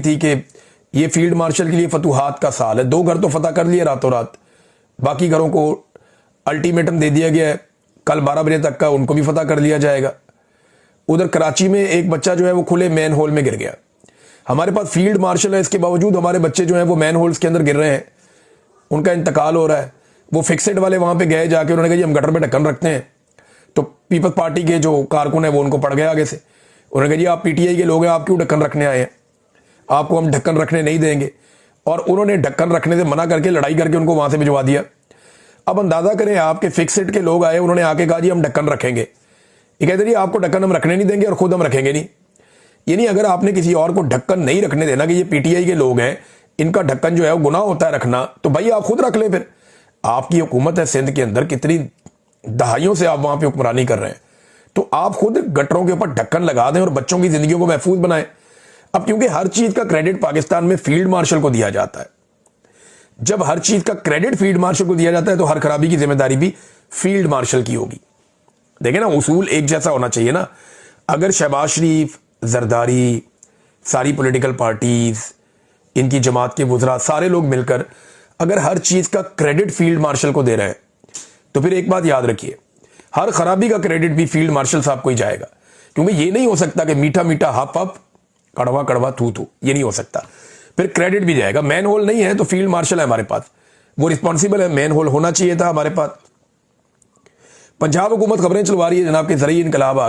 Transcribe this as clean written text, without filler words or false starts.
थी कि ये फील्ड मार्शल के लिए फतूहात का साल है। 2 घर तो फतह कर लिए रातों रात, बाकी घरों को अल्टीमेटम दे दिया गया है, कल 12 बजे तक का उनको भी फतह कर लिया जाएगा। उधर कराची में एक बच्चा जो है वो खुले मैन होल में गिर गया। हमारे पास फील्ड मार्शल है, इसके बावजूद हमारे बच्चे जो हैं वो मैन होल्स के अंदर गिर रहे हैं, उनका इंतकाल हो रहा है। वो फिक्सेड वाले वहां पे गए, जाके उन्होंने कहा जी हम गटर में ढक्कन रखते हैं, तो पीपल्स पार्टी के जो कारकुन है वो उनको पड़ गए आगे से। उन्होंने कहा जी आप पीटीआई के लोग हैं, आप क्यों ढक्कन रखने आए हैं, आपको हम ढक्कन रखने नहीं देंगे। और उन्होंने ढक्कन रखने से मना करके लड़ाई करके उनको वहां से भिजवा दिया। अब अंदाजा करें, आपके फिक्सेड के लोग आए, उन्होंने आके कहा जी हम ढक्कन रखेंगे, ये कहते जी आपको ढक्कन हम रखने नहीं देंगे और खुद हम रखेंगे नहीं। यानी अगर आपने किसी और को ढक्कन नहीं रखने देना कि ये पीटीआई के लोग हैं, इनका ढक्कन जो है वो गुनाह होता है रखना, तो भाई आप खुद रख लें। फिर आपकी हुकूमत है सिंध के अंदर, कितनी दहाइयों से आप वहां पे हुक्मरानी कर रहे हैं, तो आप खुद गटरों के ऊपर ढक्कन लगा दें और बच्चों की जिंदगियों को महफूज बनाएं। अब क्योंकि हर चीज का क्रेडिट पाकिस्तान में फील्ड मार्शल को दिया जाता है, जब हर चीज का क्रेडिट फील्ड मार्शल को दिया जाता है तो हर खराबी की जिम्मेदारी भी फील्ड मार्शल की होगी। देखें ना, उसूल एक जैसा होना चाहिए ना। अगर शहबाज शरीफ, जरदारी, सारी पॉलिटिकल पार्टीज, इनकी जमात के वुज़रा, सारे लोग मिलकर अगर हर चीज का क्रेडिट फील्ड मार्शल को दे रहे हैं, तो फिर एक बात याद रखिए, हर खराबी का क्रेडिट भी फील्ड मार्शल साहब को ही जाएगा। क्योंकि ये नहीं हो सकता कि मीठा मीठा हप हप, कड़वा कड़वा थू थू, ये नहीं हो सकता, फिर क्रेडिट भी जाएगा। मैन होल नहीं है तो फील्ड मार्शल है हमारे पास, वो रिस्पॉन्सिबल है, मैन होल होना चाहिए था हमारे पास। पंजाब हुकूमत खबरें चलवा रही है जनाब के ज़रिए इनकलाब आ